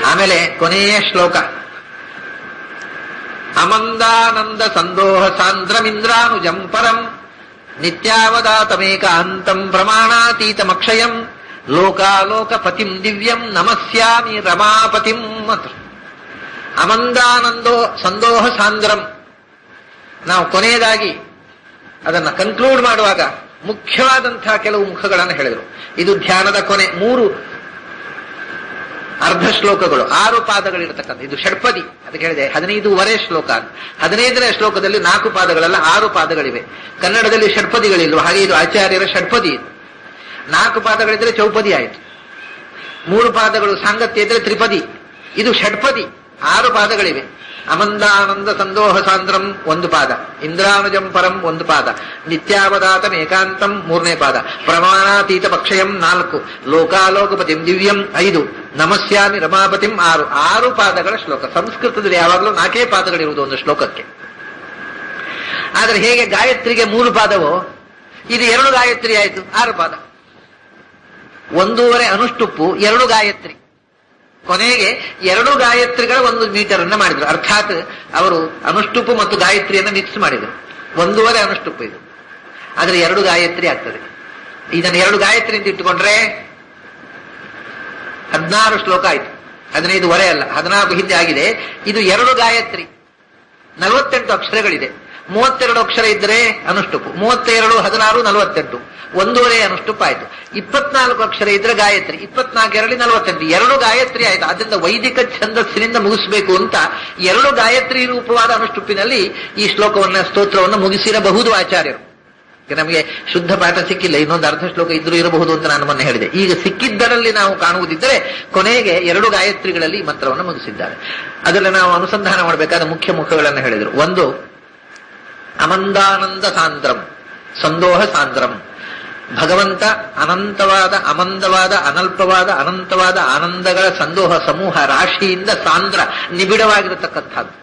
ಆಮೇಲೆ ಕೊನೆಯ ಶ್ಲೋಕ, ಅಮಂದಾನಂದ ಸಂದೋಹ ಸಾಂದ್ರಮಿಂದ್ರಾನುಜಂ ಪರಂ ನಿತ್ಯಾವದಾತಮೇಕ ಅಂತಂ ಪ್ರಮಾಣಾತೀತಮಕ್ಷಯಂ ಲೋಕಾಲೋಕಪತಿಂ ದಿವ್ಯಂ ನಮಸ್ಯಾಮಿ ರಮಾಪತಿಂ ಅಂತ. ಅಮಂದಾನಂದೋ ಸಂದೋಹ ಸಾಂದ್ರಂ. ನಾವು ಕೊನೆಯದಾಗಿ ಅದನ್ನ ಕನ್ಕ್ಲೂಡ್ ಮಾಡುವಾಗ ಮುಖ್ಯವಾದಂತಹ ಕೆಲವು ಮುಖಗಳನ್ನು ಹೇಳಿದರು. ಇದು ಧ್ಯಾನದ ಕೊನೆ 3 ಅರ್ಧ ಶ್ಲೋಕಗಳು, 6 ಪಾದಗಳಿರತಕ್ಕಂಥ ಇದು ಷಡ್ಪದಿ. ಅದಕ್ಕೆ ಹೇಳಿದೆ 15 ಶ್ಲೋಕ. 15ನೇ ಶ್ಲೋಕದಲ್ಲಿ 4 ಪಾದಗಳೆಲ್ಲ 6 ಪಾದಗಳಿವೆ. ಕನ್ನಡದಲ್ಲಿ ಷಡ್ಪದಿಗಳಿಲ್ವ, ಹಾಗೆ ಇದು ಆಚಾರ್ಯರ ಷಡ್ಪದಿ. 4 ಪಾದಗಳಿದ್ರೆ ಚೌಪದಿ ಆಯಿತು, 3 ಪಾದಗಳು ಸಾಂಗತ್ಯ ಇದ್ರೆ ತ್ರಿಪದಿ. ಇದು ಷಡ್ಪದಿ, 6 ಪಾದಗಳಿವೆ. ಅಮಂದಾನಂದ ಸಂದೋಹ ಸಾಂದ್ರಂ 1 ಪಾದ, ಇಂದ್ರಾನುಜಂ ಪರಂ 1 ಪಾದ, ನಿತ್ಯಾವದಾತಂ ಏಕಾಂತಂ 3ನೇ ಪಾದ, ಪ್ರಮಾಣಾತೀತ ಪಕ್ಷಯಂ 4, ಲೋಕಾಲೋಕಪತಿಂ ದಿವ್ಯಂ 5, ನಮಸ್ಯಾಮಿ ರಮಾಪತಿಂ 6 ಪಾದಗಳ ಶ್ಲೋಕ. ಸಂಸ್ಕೃತದಲ್ಲಿ ಯಾವಾಗಲೂ 4 ಪಾದಗಳಿರುವುದು ಒಂದು ಶ್ಲೋಕಕ್ಕೆ. ಆದರೆ ಹೇಗೆ ಗಾಯತ್ರಿಗೆ 3 ಪಾದವೋ ಇದು 2 ಗಾಯತ್ರಿ ಆಯಿತು, 6 ಪಾದ. 1.5 ಅನುಷ್ಟುಪ್ಪು, 2 ಗಾಯತ್ರಿ. ಕೊನೆಗೆ 2 ಗಾಯತ್ರಿಗಳ 1 ಮೀಟರ್ ಅನ್ನ ಮಾಡಿದ್ರು. ಅರ್ಥಾತ್ ಅವರು ಅನುಷ್ಟುಪ್ಪು ಮತ್ತು ಗಾಯತ್ರಿಯನ್ನು ಮಿಕ್ಸ್ ಮಾಡಿದರು. 1.5 ಅನುಷ್ಟುಪ್ಪು ಇದು, ಆದ್ರೆ 2 ಗಾಯತ್ರಿ ಆಗ್ತದೆ. ಇದನ್ನು 2 ಗಾಯತ್ರಿ ಅಂತ ಇಟ್ಟುಕೊಂಡ್ರೆ 16 ಶ್ಲೋಕ ಆಯ್ತು. 15.5 ಅಲ್ಲ, 14 ಹಿಂದೆ ಆಗಿದೆ. ಇದು 2 ಗಾಯತ್ರಿ, 48 ಅಕ್ಷರಗಳಿದೆ. 32 ಅಕ್ಷರ ಇದ್ರೆ ಅನುಷ್ಟುಪ್ಪು, 32, 16, 48, 1.5 ಅನುಷ್ಟುಪ್ಪು ಆಯ್ತು. 24 ಅಕ್ಷರ ಇದ್ರೆ ಗಾಯತ್ರಿ, 24 2 48, 2 ಗಾಯತ್ರಿ ಆಯ್ತು. ಅದರಿಂದ ವೈದಿಕ ಛಂದಸ್ಸಿನಿಂದ ಮುಗಿಸ್ಬೇಕು ಅಂತ 2 ಗಾಯತ್ರಿ ರೂಪವಾದ ಅನುಷ್ಟುಪ್ಪಿನಲ್ಲಿ ಈ ಶ್ಲೋಕವನ್ನ ಸ್ತೋತ್ರವನ್ನು ಮುಗಿಸಿರಬಹುದು ಆಚಾರ್ಯರು. ನಮಗೆ ಶುದ್ಧ ಪಾಠ ಸಿಕ್ಕಿಲ್ಲ, ಇನ್ನೊಂದು ಅರ್ಧ ಶ್ಲೋಕ ಇದ್ರೂ ಇರಬಹುದು ಅಂತ ನಾನು ಮೊನ್ನೆ ಹೇಳಿದೆ. ಈಗ ಸಿಕ್ಕಿದ್ದರಲ್ಲಿ ನಾವು ಕಾಣುವುದಿದ್ದರೆ ಕೊನೆಗೆ 2 ಗಾಯತ್ರಿಗಳಲ್ಲಿ ಈ ಮಂತ್ರವನ್ನು ಮುಗಿಸಿದ್ದಾರೆ. ಅದರಲ್ಲಿ ನಾವು ಅನುಸಂಧಾನ ಮಾಡಬೇಕಾದ ಮುಖ್ಯ ಮುಖಗಳನ್ನು ಹೇಳಿದರು. 1 ಅಮಂದಾನಂದ ಸಾಂದ್ರಂ ಸಂದೋಹ ಸಾಂದ್ರಂ. ಭಗವಂತ ಅನಂತವಾದ ಅಮಂದವಾದ ಅನಲ್ಪವಾದ ಅನಂತವಾದ ಆನಂದಗಳ ಸಂದೋಹ ಸಮೂಹ ರಾಶಿಯಿಂದ ಸಾಂದ್ರ ನಿಬಿಡವಾಗಿರತಕ್ಕಂಥದ್ದು.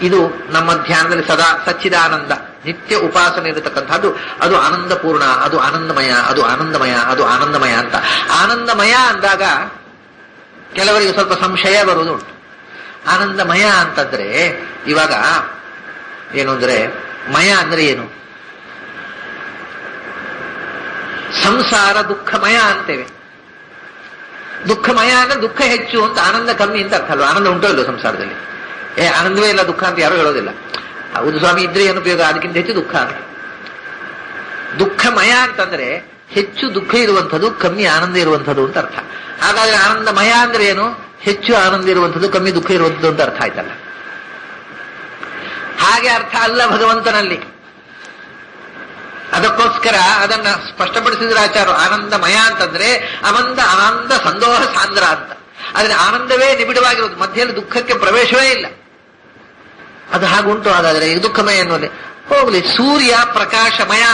ಇದು ನಮ್ಮ ಧ್ಯಾನದಲ್ಲಿ ಸದಾ ಸಚ್ಚಿದಾನಂದ ನಿತ್ಯ ಉಪಾಸನೆ ಇರತಕ್ಕಂಥದ್ದು. ಅದು ಆನಂದಪೂರ್ಣ, ಅದು ಆನಂದಮಯ, ಅದು ಆನಂದಮಯ, ಅದು ಆನಂದಮಯ ಅಂತ. ಆನಂದಮಯ ಅಂದಾಗ ಕೆಲವರಿಗೆ ಸ್ವಲ್ಪ ಸಂಶಯ ಬರುವುದು ಉಂಟು. ಆನಂದಮಯ ಅಂತಂದ್ರೆ ಇವಾಗ ಏನು ಅಂದ್ರೆ, ಮಯ ಅಂದ್ರೆ ಏನು? ಸಂಸಾರ ದುಃಖಮಯ ಅಂತೇವೆ. ದುಃಖಮಯ ಅಂದ್ರೆ ದುಃಖ ಹೆಚ್ಚು ಅಂತ, ಆನಂದ ಕಮ್ಮಿ ಅಂತ ಅರ್ಥ ಅಲ್ವಾ? ಆನಂದ ಉಂಟೋ ಇಲ್ಲೋ ಸಂಸಾರದಲ್ಲಿ? ಆನಂದವೇ ಇಲ್ಲ ದುಃಖ ಅಂತ ಯಾರು ಹೇಳೋದಿಲ್ಲ. ಹೌದು ಸ್ವಾಮಿ, ಇದ್ರೆ ಏನು ಉಪಯೋಗ, ಅದಕ್ಕಿಂತ ಹೆಚ್ಚು ದುಃಖ ಅಂತ. ದುಃಖಮಯ ಅಂತಂದ್ರೆ ಹೆಚ್ಚು ದುಃಖ ಇರುವಂಥದ್ದು, ಕಮ್ಮಿ ಆನಂದ ಇರುವಂಥದ್ದು ಅಂತ ಅರ್ಥ. ಹಾಗಾದ್ರೆ ಆನಂದಮಯ ಅಂದ್ರೆ ಏನು? ಹೆಚ್ಚು ಆನಂದ ಇರುವಂಥದ್ದು, ಕಮ್ಮಿ ದುಃಖ ಇರುವಂಥದ್ದು ಅಂತ ಅರ್ಥ ಆಯ್ತಲ್ಲ. ಹಾಗೆ ಅರ್ಥ ಅಲ್ಲ ಭಗವಂತನಲ್ಲಿ. ಅದಕ್ಕೋಸ್ಕರ ಅದನ್ನ ಸ್ಪಷ್ಟಪಡಿಸಿದ್ರ ಆಚಾರ್ಯರು. ಆನಂದಮಯ ಅಂತಂದ್ರೆ ಆನಂದ ಸಂದೋಹ ಸಾಂದ್ರ ಅಂತ. ಆದ್ರೆ ಆನಂದವೇ ನಿಬಿಡವಾಗಿರೋದು, ಮಧ್ಯದಲ್ಲಿ ದುಃಖಕ್ಕೆ ಪ್ರವೇಶವೇ ಇಲ್ಲ. ಅದು ಹಾಗುಂಟು. ಹಾಗಾದ್ರೆ ಈಗ ದುಃಖಮಯ ಅನ್ನೋದೇ ಹೋಗ್ಲಿ. ಸೂರ್ಯ ಪ್ರಕಾಶಮಯ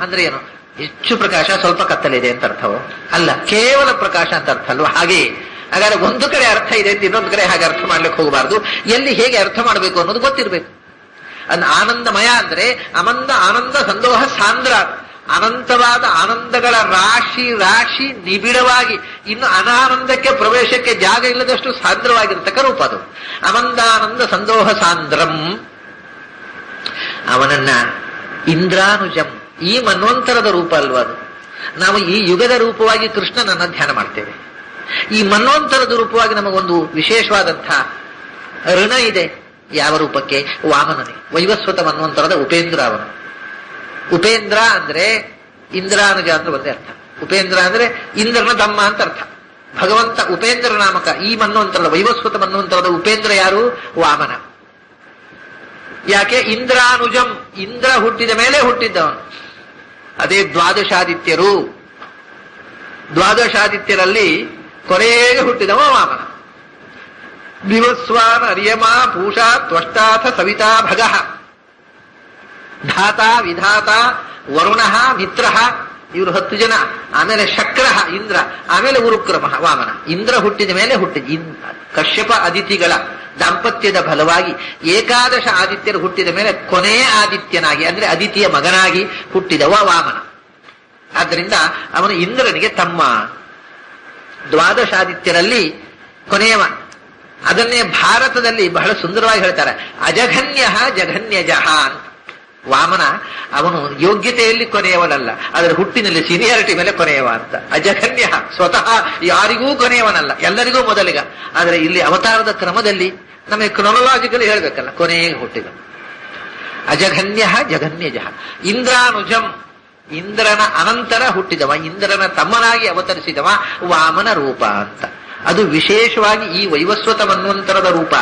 ಅಂದ್ರೆ ಏನು? ಹೆಚ್ಚು ಪ್ರಕಾಶ, ಸ್ವಲ್ಪ ಕತ್ತಲಿದೆ ಅಂತ ಅರ್ಥವೋ? ಅಲ್ಲ, ಕೇವಲ ಪ್ರಕಾಶ ಅಂತ ಅರ್ಥ ಅಲ್ವಾ? ಹಾಗೆ ಹಾಗಾದ್ರೆ ಒಂದು ಕಡೆ ಅರ್ಥ ಇದೆ ಅಂತ ಇನ್ನೊಂದು ಕಡೆ ಹಾಗೆ ಅರ್ಥ ಮಾಡ್ಲಿಕ್ಕೆ ಹೋಗಬಾರ್ದು. ಎಲ್ಲಿ ಹೇಗೆ ಅರ್ಥ ಮಾಡಬೇಕು ಅನ್ನೋದು ಗೊತ್ತಿರಬೇಕು. ಆನಂದಮಯ ಅಂದ್ರೆ ಆನಂದ ಸಂದೋಹ ಸಾಂದ್ರ, ಅನಂತವಾದ ಆನಂದಗಳ ರಾಶಿ ರಾಶಿ ನಿಬಿಡವಾಗಿ, ಇನ್ನು ಅನಾನಂದಕ್ಕೆ ಪ್ರವೇಶಕ್ಕೆ ಜಾಗ ಇಲ್ಲದಷ್ಟು ಸಾಂದ್ರವಾಗಿರ್ತಕ್ಕ ರೂಪ ಅದು. ಅಮಂದಾನಂದ ಸಂದೋಹ ಸಾಂದ್ರಂ. ಅವನನ್ನ ಇಂದ್ರಾನುಜಂ, ಈ ಮನ್ವಂತರದ ರೂಪ ಅಲ್ವಾ ಅದು? ನಾವು ಈ ಯುಗದ ರೂಪವಾಗಿ ಕೃಷ್ಣನನ್ನ ಧ್ಯಾನ ಮಾಡ್ತೇವೆ. ಈ ಮನ್ವಂತರದ ರೂಪವಾಗಿ ನಮಗೊಂದು ವಿಶೇಷವಾದಂಥ ಋಣ ಇದೆ. ಯಾವ ರೂಪಕ್ಕೆ? ವಾಮನನೇ. ವೈವಸ್ವತ ಮನ್ವಂತರದ ಉಪೇಂದ್ರ ಅವನು. ಉಪೇಂದ್ರ ಅಂದ್ರೆ ಇಂದ್ರಾನುಜ ಅಂದ್ರೆ ಒಂದೇ ಅರ್ಥ. ಉಪೇಂದ್ರ ಅಂದ್ರೆ ಇಂದ್ರನ ತಮ್ಮ ಅಂತ ಅರ್ಥ. ಭಗವಂತ ಉಪೇಂದ್ರ ನಾಮಕ ಈ ಮನ್ವಂತರದ ವೈವಸ್ವತ ಮನ್ವಂತರದ ಉಪೇಂದ್ರ ಯಾರು? ವಾಮನ. ಯಾಕೆ? ಇಂದ್ರಾನುಜಂ, ಇಂದ್ರ ಹುಟ್ಟಿದ ಮೇಲೆ ಹುಟ್ಟಿದ್ದವನು. ಅದೇ ದ್ವಾದಶಾದಿತ್ಯರು. ದ್ವಾದಶಾದಿತ್ಯರಲ್ಲಿ ಕೊನೆಗೆ ಹುಟ್ಟಿದವ ವಾಮನ. ದಿವಸ್ವಾನ ಅರ್ಯಮ ಪೂಷಾ ತ್ವಷ್ಟಾಥ ಸವಿತಾ ಭಗಃ ಧಾತ ವಿಧಾತ ವರುಣ ಮಿತ್ರ, ಇವರು 10 ಜನ. ಆಮೇಲೆ ಶಕ್ರ ಇಂದ್ರ, ಆಮೇಲೆ ಉರುಕ್ರಮ ವಾಮನ. ಇಂದ್ರ ಹುಟ್ಟಿದ ಮೇಲೆ ಕಶ್ಯಪ ಅದಿತಿಗಳ ದಾಂಪತ್ಯದ ಫಲವಾಗಿ ಏಕಾದಶ ಆದಿತ್ಯರು ಹುಟ್ಟಿದ ಮೇಲೆ ಕೊನೆಯ ಆದಿತ್ಯನಾಗಿ ಅಂದ್ರೆ ಅದಿತಿಯ ಮಗನಾಗಿ ಹುಟ್ಟಿದವ ವಾಮನ. ಆದ್ದರಿಂದ ಅವನು ಇಂದ್ರನಿಗೆ ತಮ್ಮ. ದ್ವಾದಶಾದಿತ್ಯರಲ್ಲಿ ಕೊನೆಯವ. ಅದನ್ನೇ ಭಾರತದಲ್ಲಿ ಬಹಳ ಸುಂದರವಾಗಿ ಹೇಳ್ತಾರೆ, ಅಜಘನ್ಯ ಜಘನ್ಯಜಃ ಅಂತ. ವಾಮನ ಅವನು ಯೋಗ್ಯತೆಯಲ್ಲಿ ಕೊನೆಯವನಲ್ಲ, ಅದರ ಹುಟ್ಟಿನಲ್ಲಿ ಸೀನಿಯಾರಿಟಿ ಮೇಲೆ ಕೊನೆಯವ ಅಂತ. ಅಜಘನ್ಯ ಸ್ವತಃ ಯಾರಿಗೂ ಕೊನೆಯವನಲ್ಲ, ಎಲ್ಲರಿಗೂ ಮೊದಲಿಗ. ಆದರೆ ಇಲ್ಲಿ ಅವತಾರದ ಕ್ರಮದಲ್ಲಿ ನಮಗೆ ಕ್ರೊನೊಲಾಜಿಕಲಿ ಹೇಳ್ಬೇಕಲ್ಲ, ಕೊನೆಗೆ ಹುಟ್ಟಿದ. ಅಜಘನ್ಯ ಜಘನ್ಯಜಃ ಇಂದ್ರಾನುಜಂ, ಇಂದ್ರನ ಅನಂತರ ಹುಟ್ಟಿದವ, ಇಂದ್ರನ ತಮ್ಮನಾಗಿ ಅವತರಿಸಿದವ ವಾಮನ ರೂಪ ಅಂತ. ಅದು ವಿಶೇಷವಾಗಿ ಈ ವೈವಸ್ವತ ಮನ್ವಂತರದ ರೂಪ.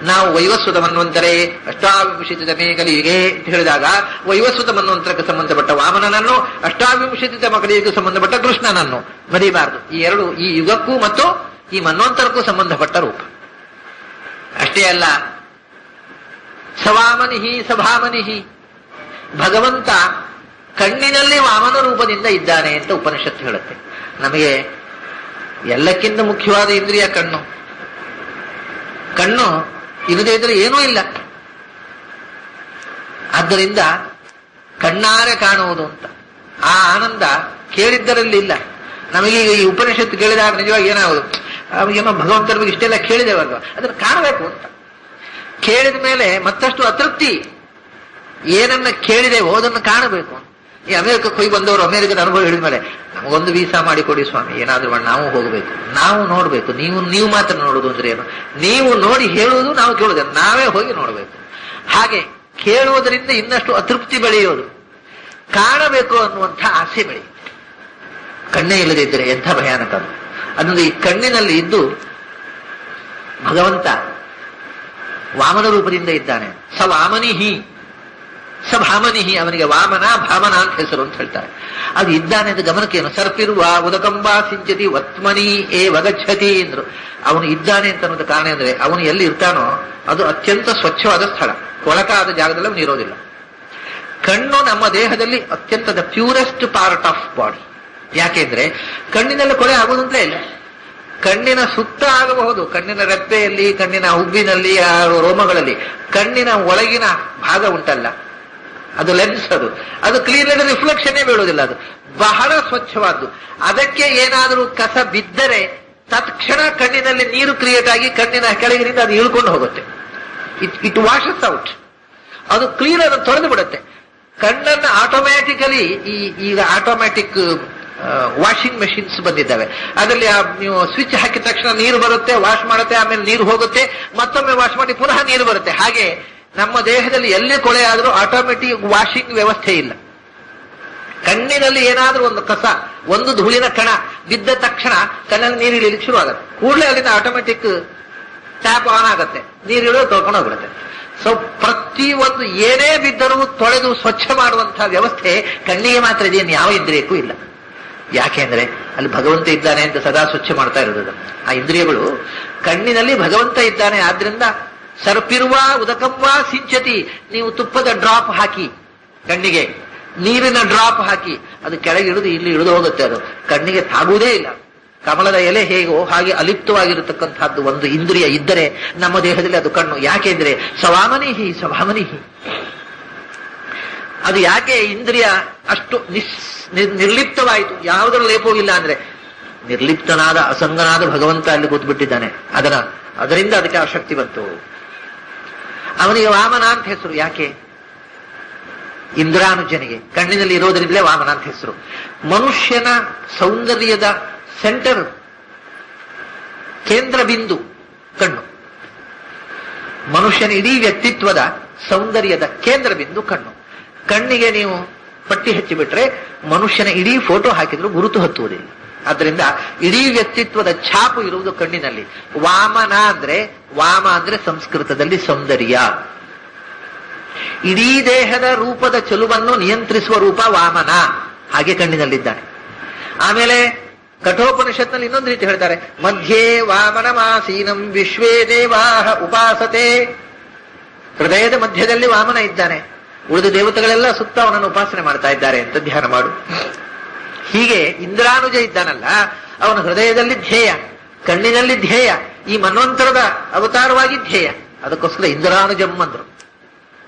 ನಾವು ವೈವಸ್ವತ ಮನ್ವಂತರೇ ಅಷ್ಟಾವಿಂಶತಿತಮೇ ಕಲಿಯುಗೆ ಅಂತ ಹೇಳಿದಾಗ ವೈವಸ್ವತ ಮನ್ವಂತರಕ್ಕೆ ಸಂಬಂಧಪಟ್ಟ ವಾಮನನನ್ನು, ಅಷ್ಟಾವಿಂಶತಿತಮ ಕಲಿಯುಗಕ್ಕೆ ಸಂಬಂಧಪಟ್ಟ ಕೃಷ್ಣನನ್ನು ಮರಿಬಾರದು. ಈ ಎರಡು ಈ ಯುಗಕ್ಕೂ ಮತ್ತು ಈ ಮನ್ವಂತರಕ್ಕೂ ಸಂಬಂಧಪಟ್ಟ ರೂಪ. ಅಷ್ಟೇ ಅಲ್ಲ, ಸವಾಮನಿಹಿ ಸಭಾಮನಿಹಿ, ಭಗವಂತ ಕಣ್ಣಿನಲ್ಲಿ ವಾಮನ ರೂಪದಿಂದ ಇದ್ದಾನೆ ಅಂತ ಉಪನಿಷತ್ತು ಹೇಳುತ್ತೆ. ನಮಗೆ ಎಲ್ಲಕ್ಕಿಂತ ಮುಖ್ಯವಾದ ಇಂದ್ರಿಯ ಕಣ್ಣು. ಕಣ್ಣು ಇಲ್ಲದೇ ಇದ್ರೆ ಏನೂ ಇಲ್ಲ. ಆದ್ದರಿಂದ ಕಣ್ಣಾರೆ ಕಾಣುವುದು ಅಂತ ಆ ಆನಂದ ಕೇಳಿದ್ದರಲ್ಲಿ ಇಲ್ಲ. ನಮಗೀಗ ಈ ಉಪನಿಷತ್ತು ಕೇಳಿದಾಗ ನಿಜವಾಗಿ ಏನಾಗುದು, ಏನೋ ಭಗವಂತರ ಬಗ್ಗೆ ಇಷ್ಟೆಲ್ಲ ಕೇಳಿದೇವಲ್ವಾ, ಅದನ್ನು ಕಾಣಬೇಕು ಅಂತ. ಕೇಳಿದ ಮೇಲೆ ಮತ್ತಷ್ಟು ಅತೃಪ್ತಿ. ಏನನ್ನ ಕೇಳಿದೆವೋ ಅದನ್ನು ಕಾಣಬೇಕು. ಈ ಅಮೆರಿಕಕ್ಕೆ ಹೋಗಿ ಬಂದವರು ಅಮೆರಿಕದ ಅನುಭವ ಹೇಳಿದ ಮೇಲೆ ನಮಗೊಂದು ವೀಸಾ ಮಾಡಿ ಕೊಡಿ ಸ್ವಾಮಿ, ಏನಾದ್ರೂ ಮಾಡಿ ನಾವು ಹೋಗಬೇಕು, ನಾವು ನೋಡ್ಬೇಕು. ನೀವು ಮಾತ್ರ ನೋಡುದು ಅಂದ್ರೆ ಏನು? ನೀವು ನೋಡಿ ಹೇಳುವುದು, ನಾವು ಕೇಳುವುದು, ನಾವೇ ಹೋಗಿ ನೋಡ್ಬೇಕು. ಹಾಗೆ ಕೇಳುವುದರಿಂದ ಇನ್ನಷ್ಟು ಅತೃಪ್ತಿ ಬೆಳೆಯೋದು, ಕಾಣಬೇಕು ಅನ್ನುವಂಥ ಆಸೆ ಬೆಳೆಯುತ್ತೆ. ಕಣ್ಣೇ ಇಲ್ಲದೆ ಇದ್ದರೆ ಎಂಥ ಭಯಾನಕ. ಅದನ್ನು ಈ ಕಣ್ಣಿನಲ್ಲಿ ಇದ್ದು ಭಗವಂತ ವಾಮನ ರೂಪದಿಂದ ಇದ್ದಾನೆ. ಸ ವಾಮನಿಹಿ ಸ ಭಾಮನಿಹಿ, ಅವನಿಗೆ ವಾಮನ ಭಾಮನ ಅಂತ ಹೆಸರು ಅಂತ ಹೇಳ್ತಾರೆ. ಅದು ಇದ್ದಾನೆ ಅಂತ ಗಮನಕ್ಕೇನು? ಸರ್ಪಿರುವ ಉದಕಂಬಾ ಸಿಂಚತಿ ವತ್ಮನಿ ಏ ವಗಚ್ಛತಿ ಅಂದ್ರು. ಅವನು ಇದ್ದಾನೆ ಅಂತ ಅನ್ನೋದು ಕಾರಣ ಅಂದ್ರೆ ಅವನು ಎಲ್ಲಿ ಇರ್ತಾನೋ ಅದು ಅತ್ಯಂತ ಸ್ವಚ್ಛವಾದ ಸ್ಥಳ, ಕೊಳಕಾದ ಜಾಗದಲ್ಲಿ ಅವನು ಇರೋದಿಲ್ಲ. ಕಣ್ಣು ನಮ್ಮ ದೇಹದಲ್ಲಿ ಅತ್ಯಂತ the purest part of body. ಯಾಕೆಂದ್ರೆ ಕಣ್ಣಿನಲ್ಲಿ ಕೊಳೆ ಆಗುವುದಂತಲೇ ಇಲ್ಲ. ಕಣ್ಣಿನ ಸುತ್ತ ಆಗಬಹುದು, ಕಣ್ಣಿನ ರೆಪ್ಪೆಯಲ್ಲಿ, ಕಣ್ಣಿನ ಹುಬ್ಬಿನಲ್ಲಿ, ರೋಮಗಳಲ್ಲಿ. ಕಣ್ಣಿನ ಒಳಗಿನ ಭಾಗ ಉಂಟಲ್ಲ, ಅದು ಲೆನ್ಸ್, ಅದು ಕ್ಲೀನ್ ರಿಫ್ಲೆಕ್ಷನ್ನೇ ಬೀಳುವುದಿಲ್ಲ. ಅದು ಬಹಳ ಸ್ವಚ್ಛವಾದ್ದು. ಅದಕ್ಕೆ ಏನಾದರೂ ಕಸ ಬಿದ್ದರೆ ತತ್ಕ್ಷಣ ಕಣ್ಣಿನಲ್ಲಿ ನೀರು ಕ್ರಿಯೇಟ್ ಆಗಿ ಕಣ್ಣಿನ ಕೆಳಗಿನಿಂದ ಅದು ಇಳ್ಕೊಂಡು ಹೋಗುತ್ತೆ. It ವಾಷಸ್ out. ಅದು ಕ್ಲೀನ್ ಅದನ್ನು ತೊಳೆದು ಬಿಡುತ್ತೆ. ಕಣ್ಣನ್ನು ಆಟೋಮ್ಯಾಟಿಕಲಿ ಈಗ ಆಟೋಮ್ಯಾಟಿಕ್ ವಾಷಿಂಗ್ ಮೆಷಿನ್ಸ್ ಬಂದಿದ್ದಾವೆ. ಅದರಲ್ಲಿ ನೀವು ಸ್ವಿಚ್ ಹಾಕಿದ ತಕ್ಷಣ ನೀರು ಬರುತ್ತೆ, ವಾಶ್ ಮಾಡುತ್ತೆ, ಆಮೇಲೆ ನೀರು ಹೋಗುತ್ತೆ, ಮತ್ತೊಮ್ಮೆ ವಾಶ್ ಮಾಡಿ ಪುನಃ ನೀರು ಬರುತ್ತೆ. ಹಾಗೆ ನಮ್ಮ ದೇಹದಲ್ಲಿ ಎಲ್ಲೇ ಕೊಳೆ ಆದರೂ ಆಟೋಮೆಟಿಕ್ ವಾಷಿಂಗ್ ವ್ಯವಸ್ಥೆ ಇಲ್ಲ. ಕಣ್ಣಿನಲ್ಲಿ ಏನಾದ್ರೂ ಒಂದು ಕಸ, ಒಂದು ಧೂಳಿನ ಕಣ ಬಿದ್ದ ತಕ್ಷಣ ಕಣ್ಣಲ್ಲಿ ನೀರು ಇಳಿಲಿಕ್ಕೆ ಶುರು ಆಗುತ್ತೆ. ಕೂಡಲೇ ಅಲ್ಲಿಂದ ಆಟೋಮೆಟಿಕ್ ಟ್ಯಾಪ್ ಆನ್ ಆಗುತ್ತೆ, ನೀರು ಇಳಿದು ತೊಳ್ಕೊಂಡು ಹೋಗ್ಬಿಡುತ್ತೆ. ಸೊ ಪ್ರತಿಯೊಂದು ಏನೇ ಬಿದ್ದರೂ ತೊಳೆದು ಸ್ವಚ್ಛ ಮಾಡುವಂತಹ ವ್ಯವಸ್ಥೆ ಕಣ್ಣಿಗೆ ಮಾತ್ರ ಇದೆ, ಯಾವ ಇಂದ್ರಿಯಕ್ಕೂ ಇಲ್ಲ. ಯಾಕೆಂದ್ರೆ ಅಲ್ಲಿ ಭಗವಂತ ಇದ್ದಾನೆ ಅಂತ ಸದಾ ಸ್ವಚ್ಛ ಮಾಡ್ತಾ ಇರೋದು ಆ ಇಂದ್ರಿಯಗಳು. ಕಣ್ಣಿನಲ್ಲಿ ಭಗವಂತ ಇದ್ದಾನೆ, ಆದ್ರಿಂದ ಸರ್ಪಿರುವ ಉದಕಂವಾ ಸಿಂಚತಿ. ನೀವು ತುಪ್ಪದ ಡ್ರಾಪ್ ಹಾಕಿ ಕಣ್ಣಿಗೆ, ನೀರಿನ ಡ್ರಾಪ್ ಹಾಕಿ, ಅದು ಕೆಳಗೆ ಇಳಿದು ಇಲ್ಲಿ ಇಳಿದು ಹೋಗುತ್ತೆ. ಅದು ಕಣ್ಣಿಗೆ ತಾಗುವುದೇ ಇಲ್ಲ. ಕಮಲದ ಎಲೆ ಹೇಗೋ ಹಾಗೆ ಅಲಿಪ್ತವಾಗಿರತಕ್ಕಂಥದ್ದು ಒಂದು ಇಂದ್ರಿಯ ಇದ್ದರೆ ನಮ್ಮ ದೇಹದಲ್ಲಿ ಅದು ಕಣ್ಣು. ಯಾಕೆಂದ್ರೆ ಸವಾಮನಿಹಿ ಸಭಾಮನಿಹಿ. ಅದು ಯಾಕೆ ಇಂದ್ರಿಯ ಅಷ್ಟು ನಿರ್ಲಿಪ್ತವಾಯಿತು, ಯಾವುದರ ಲೇಪವೂ ಇಲ್ಲ ಅಂದ್ರೆ ನಿರ್ಲಿಪ್ತನಾದ ಅಸಂಗನಾದ ಭಗವಂತ ಅಲ್ಲಿ ಕೂತ್ಬಿಟ್ಟಿದ್ದಾನೆ. ಅದರಿಂದ ಅದಕ್ಕೆ ಆಸಕ್ತಿ ಬಂತು. ಅವನಿಗೆ ವಾಮನ ಅಂತ ಹೆಸರು. ಯಾಕೆ? ಇಂದ್ರಾನುಜನಿಗೆ ಕಣ್ಣಿನಲ್ಲಿ ಇರೋದರಿಂದಲೇ ವಾಮನ ಅಂತ ಹೆಸರು. ಮನುಷ್ಯನ ಸೌಂದರ್ಯದ ಸೆಂಟರ್, ಕೇಂದ್ರ ಬಿಂದು ಕಣ್ಣು. ಮನುಷ್ಯನ ಇಡೀ ವ್ಯಕ್ತಿತ್ವದ ಸೌಂದರ್ಯದ ಕೇಂದ್ರ ಬಿಂದು ಕಣ್ಣು. ಕಣ್ಣಿಗೆ ನೀವು ಪಟ್ಟಿ ಹಚ್ಚಿಬಿಟ್ರೆ ಮನುಷ್ಯನ ಇಡೀ ಫೋಟೋ ಹಾಕಿದ್ರು ಗುರುತು ಹತ್ತುವುದಿಲ್ಲ. ಆದ್ರಿಂದ ಇಡೀ ವ್ಯಕ್ತಿತ್ವದ ಛಾಪು ಇರುವುದು ಕಣ್ಣಿನಲ್ಲಿ. ವಾಮನ ಅಂದ್ರೆ, ವಾಮ ಅಂದ್ರೆ ಸಂಸ್ಕೃತದಲ್ಲಿ ಸೌಂದರ್ಯ. ಇಡೀ ದೇಹದ ರೂಪದ ಚಲುವನ್ನು ನಿಯಂತ್ರಿಸುವ ರೂಪ ವಾಮನ. ಹಾಗೆ ಕಣ್ಣಿನಲ್ಲಿದ್ದಾನೆ. ಆಮೇಲೆ ಕಠೋಪನಿಷತ್ನಲ್ಲಿ ಇನ್ನೊಂದು ರೀತಿ ಹೇಳ್ತಾರೆ, ಮಧ್ಯೆ ವಾಮನಮಾಸೀನಂ ವಿಶ್ವೇ ದೇವಾಹ ಉಪಾಸತೆ. ಹೃದಯದ ಮಧ್ಯದಲ್ಲಿ ವಾಮನ ಇದ್ದಾನೆ, ಉಳಿದ ದೇವತೆಗಳೆಲ್ಲ ಸುತ್ತ ಅವನನ್ನು ಉಪಾಸನೆ ಮಾಡ್ತಾ ಇದ್ದಾರೆ ಅಂತ ಧ್ಯಾನ ಮಾಡು. ಹೀಗೆ ಇಂದ್ರಾನುಜ ಇದ್ದಾನಲ್ಲ, ಅವನ ಹೃದಯದಲ್ಲಿ ಧ್ಯೇಯ, ಕಣ್ಣಿನಲ್ಲಿ ಧ್ಯೇಯ, ಈ ಮನ್ವಂತರದ ಅವತಾರವಾಗಿ ಧ್ಯೇಯ. ಅದಕ್ಕೋಸ್ಕರ ಇಂದ್ರಾನುಜಂ ಅಂದ್ರು.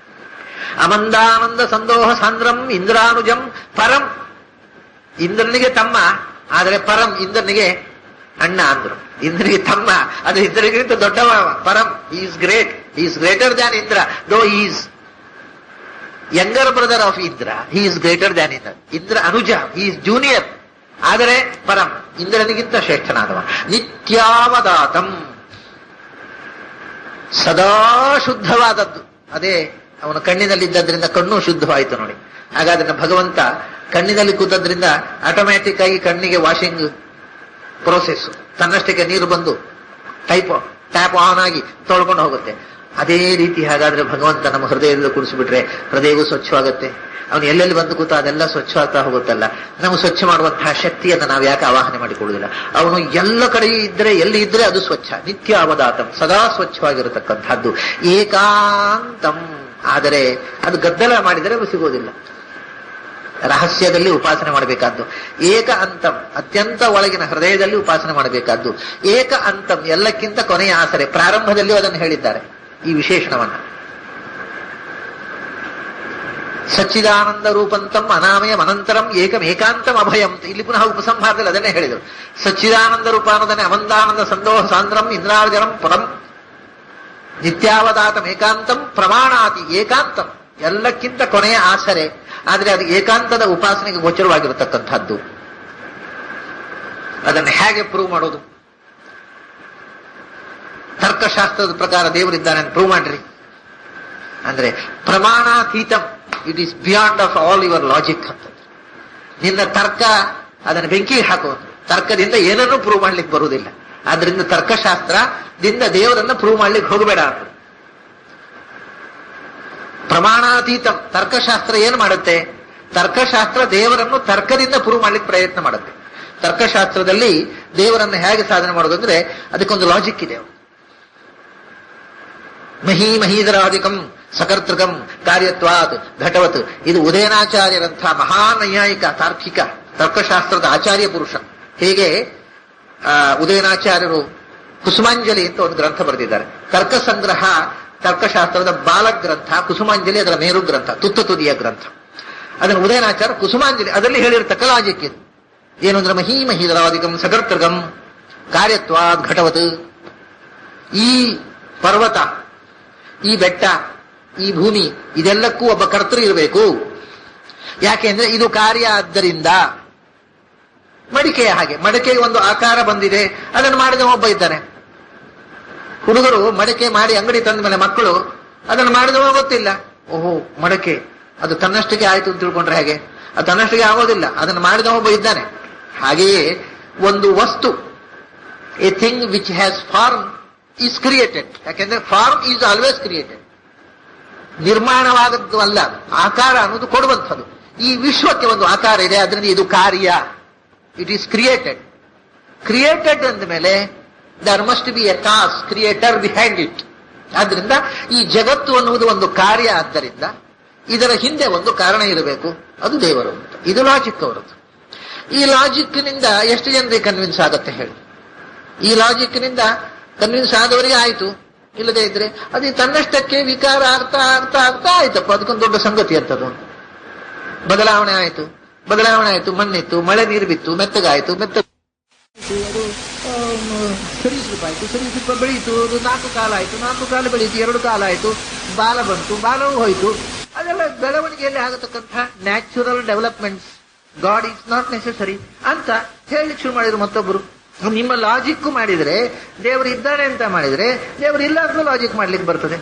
ಅಮಂದಾನಂದ ಸಂದೋಹ ಸಾಂದ್ರಂ ಇಂದ್ರಾನುಜಂ ಪರಂ. ಇಂದ್ರನಿಗೆ ತಮ್ಮ, ಆದರೆ ಪರಂ ಇಂದ್ರನಿಗೆ ಅಣ್ಣ ಅಂದ್ರು. ಇಂದ್ರಿಗೆ ತಮ್ಮ, ಅದು ಇಂದ್ರಿಗಿಂತ ದೊಡ್ಡವ. ಪರಂ, is great, is greater than Indra. ದೋ is younger brother of Indra, he is greater than Indra. Indra ಅನುಜ, ಹಿ ಈಸ್ ಜೂನಿಯರ್. ಆದರೆ ಪರಂ, ಇಂದ್ರನಿಗಿಂತ ಶ್ರೇಷ್ಠನಾದವ. ನಿತ್ಯಾವದಾತಂ, ಸದಾ ಶುದ್ಧವಾದದ್ದು. ಅದೇ ಅವನ ಕಣ್ಣಿನಲ್ಲಿದ್ದರಿಂದ ಕಣ್ಣು ಶುದ್ಧವಾಯಿತು ನೋಡಿ. ಹಾಗಾದ್ರೆ ಭಗವಂತ ಕಣ್ಣಿನಲ್ಲಿ ಕೂತದ್ರಿಂದ ಆಟೋಮ್ಯಾಟಿಕ್ ಆಗಿ ಕಣ್ಣಿಗೆ ವಾಷಿಂಗ್ ಪ್ರೋಸೆಸ್, ತನ್ನಷ್ಟಕ್ಕೆ ನೀರು ಬಂದು ಟ್ಯಾಪ್ ಆನ್ ಆಗಿ ತೊಳ್ಕೊಂಡು ಹೋಗುತ್ತೆ. ಅದೇ ರೀತಿ ಹಾಗಾದ್ರೆ ಭಗವಂತ ನಮ್ಮ ಹೃದಯದಲ್ಲಿ ಕೂಡಿಸಿಬಿಟ್ರೆ ಹೃದಯವೂ ಸ್ವಚ್ಛವಾಗುತ್ತೆ. ಅವನು ಎಲ್ಲೆಲ್ಲಿ ಬಂದು ಕೂತ ಅದೆಲ್ಲ ಸ್ವಚ್ಛವಾಗ್ತಾ ಹೋಗುತ್ತಲ್ಲ. ನಾವು ಸ್ವಚ್ಛ ಮಾಡುವಂತಹ ಶಕ್ತಿಯನ್ನು ನಾವು ಯಾಕೆ ಆವಾಹನೆ ಮಾಡಿಕೊಳ್ಳುವುದಿಲ್ಲ? ಅವನು ಎಲ್ಲ ಕಡೆ ಇದ್ರೆ, ಎಲ್ಲಿ ಇದ್ರೆ ಅದು ಸ್ವಚ್ಛ. ನಿತ್ಯ ಅವದಾತಂ, ಸದಾ ಸ್ವಚ್ಛವಾಗಿರತಕ್ಕಂಥದ್ದು. ಏಕಾಂತಂ, ಆದರೆ ಅದು ಗದ್ದಲ ಮಾಡಿದರೆ ಅದು ಸಿಗೋದಿಲ್ಲ. ರಹಸ್ಯದಲ್ಲಿ ಉಪಾಸನೆ ಮಾಡಬೇಕಾದ್ದು. ಏಕ ಅಂತಂ, ಅತ್ಯಂತ ಒಳಗಿನ ಹೃದಯದಲ್ಲಿ ಉಪಾಸನೆ ಮಾಡಬೇಕಾದ್ದು. ಏಕ ಅಂತಂ, ಎಲ್ಲಕ್ಕಿಂತ ಕೊನೆಯ ಆಸರೆ. ಪ್ರಾರಂಭದಲ್ಲಿಯೂ ಅದನ್ನು ಹೇಳಿದ್ದಾರೆ, ಈ ವಿಶೇಷಣವನ್ನ. ಸಚ್ಚಿದಾನಂದ ರೂಪಂತಂ ಅನಾಮಯಂ ಅನಂತರಂ ಏಕಂ ಏಕಾಂತಂ ಅಭಯಂ. ಇಲ್ಲಿ ಪುನಃ ಉಪಸಂಹಾರದಲ್ಲಿ ಅದನ್ನೇ ಹೇಳಿದರು. ಸಚ್ಚಿದಾನಂದ ರೂಪ ಅನ್ನೋದನ್ನೇ ಅಮಂತಾನಂದ ಸಂದೋಹ ಸಾಂದ್ರಂ ಇಂದ್ರಾರ್ಜನಂ ಪರಂ ನಿತ್ಯಾವದಾತಂ ಏಕಾಂತಂ ಪ್ರಮಾಣಾತಿ. ಏಕಾಂತಂ, ಎಲ್ಲಕ್ಕಿಂತ ಕೊನೆಯ ಆಸರೆ. ಆದರೆ ಅದು ಏಕಾಂತದ ಉಪಾಸನೆಗೆ ಗೋಚರವಾಗಿರತಕ್ಕಂಥದ್ದು. ಅದನ್ನು ಹೇಗೆ ಪ್ರೂವ್ ಮಾಡೋದು? ತರ್ಕಶಾಸ್ತ್ರದ ಪ್ರಕಾರ ದೇವರಿದ್ದಾನೆ ಅಂತ ಪ್ರೂವ್ ಮಾಡ್ರಿ ಅಂದ್ರೆ ಪ್ರಮಾಣಾತೀತಂ, it is beyond of all your logic ಅಂತ. ನಿನ್ನ ತರ್ಕ ಅದನ್ನು ಬೆಂಕಿಗೆ ಹಾಕುವುದು. ತರ್ಕದಿಂದ ಏನನ್ನೂ ಪ್ರೂವ್ ಮಾಡ್ಲಿಕ್ಕೆ ಬರುವುದಿಲ್ಲ. ಆದ್ರಿಂದ ತರ್ಕಶಾಸ್ತ್ರದಿಂದ ದೇವರನ್ನ ಪ್ರೂವ್ ಮಾಡ್ಲಿಕ್ಕೆ ಹೋಗಬೇಡ ಅಂತ. ಪ್ರಮಾಣಾತೀತಂ, ತರ್ಕಶಾಸ್ತ್ರ ಏನು ಮಾಡುತ್ತೆ? ತರ್ಕಶಾಸ್ತ್ರ ದೇವರನ್ನು ತರ್ಕದಿಂದ ಪ್ರೂವ್ ಮಾಡ್ಲಿಕ್ಕೆ ಪ್ರಯತ್ನ ಮಾಡುತ್ತೆ. ತರ್ಕಶಾಸ್ತ್ರದಲ್ಲಿ ದೇವರನ್ನು ಹೇಗೆ ಸಾಧನೆ ಮಾಡೋದು ಅಂದ್ರೆ ಅದಕ್ಕೊಂದು ಲಾಜಿಕ್ ಇದೆ. ಮಹೀಧರಾಧಿಕಂ ಸಕರ್ತೃಕಂ ಕಾರ್ಯತ್ವಾತ್ ಘಟವತ್. ಇದು ಉದಯನಾಚಾರ್ಯರಂಥ ಮಹಾನೈಯಾಯಿಕ ತಾರ್ಕಿಕ ತರ್ಕಶಾಸ್ತ್ರದ ಆಚಾರ್ಯ ಪುರುಷ. ಹೇಗೆ ಉದಯನಾಚಾರ್ಯರು ಕುಸುಮಾಂಜಲಿ ಅಂತ ಒಂದು ಗ್ರಂಥ ಬರೆದಿದ್ದಾರೆ. ತರ್ಕ ಸಂಗ್ರಹ ತರ್ಕಶಾಸ್ತ್ರದ ಬಾಲಗ್ರಂಥ, ಕುಸುಮಾಂಜಲಿ ಅದರ ಮೇರು ಗ್ರಂಥ, ತುದಿಯ ಗ್ರಂಥ. ಅದನ್ನು ಉದಯನಾಚಾರ್ಯ ಕುಸುಮಾಂಜಲಿ ಅದರಲ್ಲಿ ಹೇಳಿರ್ತಕ್ಕ ಲಾಜಿಕ್ ಇದು. ಏನು ಅಂದ್ರೆ ಮಹೀಧರಾಧಿಕಂ ಸಕರ್ತೃಕಂ ಕಾರ್ಯತ್ವಾತ್ ಘಟವತ್. ಈ ಪರ್ವತ, ಈ ಬೆಟ್ಟ, ಈ ಭೂಮಿ, ಇದೆಲ್ಲಕ್ಕೂ ಒಬ್ಬ ಕರ್ತೃ ಇರಬೇಕು. ಯಾಕೆಂದ್ರೆ ಇದು ಕಾರ್ಯ. ಆದ್ದರಿಂದ ಮಡಿಕೆಯ ಹಾಗೆ, ಮಡಿಕೆಗೆ ಒಂದು ಆಕಾರ ಬಂದಿದೆ, ಅದನ್ನು ಮಾಡಿದ ಒಬ್ಬ ಇದ್ದಾನೆ. ಹುಡುಗರು ಮಡಿಕೆ ಮಾಡಿ ಅಂಗಡಿ ತಂದ ಮೇಲೆ ಮಕ್ಕಳು ಅದನ್ನು ಮಾಡಿದವ ಗೊತ್ತಿಲ್ಲ. ಓಹೋ, ಮಡಕೆ ಅದು ತನ್ನಷ್ಟಕ್ಕೆ ಆಯ್ತು ಅಂತ ತಿಳ್ಕೊಂಡ್ರೆ ಹೇಗೆ? ಅದು ತನ್ನಷ್ಟಕ್ಕೆ ಆಗೋದಿಲ್ಲ, ಅದನ್ನು ಮಾಡಿದ ಒಬ್ಬ ಇದ್ದಾನೆ. ಹಾಗೆಯೇ ಒಂದು ವಸ್ತು, a thing which has form is created. ಯಾಕೆಂದ್ರೆ ಫಾರ್ಮ್ ಈಸ್ ಆಲ್ವೇಸ್ ಕ್ರಿಯೇಟೆಡ್. ನಿರ್ಮಾಣವಾದದ್ದು ಅಲ್ಲ, ಆಕಾರ ಅನ್ನೋದು ಕೊಡುವಂಥದ್ದು. ಈ ವಿಶ್ವಕ್ಕೆ ಒಂದು ಆಕಾರ ಇದೆ, ಅದರಿಂದ ಇದು ಕಾರ್ಯ. It is created. ಕ್ರಿಯೇಟೆಡ್ ಅಂದ ಮೇಲೆ there must be a cause creator behind it. ಆದ್ರಿಂದ ಈ ಜಗತ್ತು ಅನ್ನುವುದು ಒಂದು ಕಾರ್ಯ. ಆದ್ದರಿಂದ ಇದರ ಹಿಂದೆ ಒಂದು ಕಾರಣ ಇರಬೇಕು, ಅದು ದೇವರು ಅಂತ. ಇದು ಲಾಜಿಕ್ ಅವರದ್ದು. ಈ ಲಾಜಿಕ್ನಿಂದ ಎಷ್ಟು ಜನರಿಗೆ ಕನ್ವಿನ್ಸ್ ಆಗತ್ತೆ ಹೇಳಿ? ಈ ಲಾಜಿಕ್ನಿಂದ ಕನ್ವಿನ್ಸ್ ಆದವರಿಗೆ ಆಯ್ತು, ಇಲ್ಲದೆ ಇದ್ರೆ ಅದು ತನ್ನಷ್ಟಕ್ಕೆ ವಿಕಾರ ಆಗ್ತಾ ಆಗ್ತಾ ಆಗ್ತಾ ಆಯ್ತಪ್ಪ. ಅದಕ್ಕೊಂದು ದೊಡ್ಡ ಸಂಗತಿ ಅಂತದ್ದು. ಬದಲಾವಣೆ ಆಯ್ತು, ಮಣ್ಣಿತ್ತು, ಮಳೆ ನೀರು ಬಿತ್ತು, ಮೆತ್ತಗಾಯ್ತು, ಸರೀಸೃಪಾಯ್ತು, ಸರೀಸೃಪ ಬೆಳೀತು, ಅದು 4 ಕಾಲ ಆಯ್ತು, 4 ಕಾಲ ಬೆಳೀತು, 2 ಕಾಲ ಆಯ್ತು, ಬಾಲ ಬಂತು, ಬಾಲವೂ ಹೋಯ್ತು. ಅದೆಲ್ಲ ಬೆಳವಣಿಗೆಯಲ್ಲಿ ಆಗತಕ್ಕಂಥ natural developments. God is not necessary ಅಂತ ಹೇಳಲಿಕ್ಕೆ ಶುರು ಮಾಡಿದ್ರು ಮತ್ತೊಬ್ಬರು. ನಿಮ್ಮ ಲಾಜಿಕ್ ಮಾಡಿದ್ರೆ ದೇವರು ಇದ್ದಾನೆ ಅಂತ ಮಾಡಿದ್ರೆ ದೇವರು ಇಲ್ಲ ಅಂತ ಲಾಜಿಕ್ ಮಾಡ್ಲಿಕ್ಕೆ ಬರ್ತದೆ.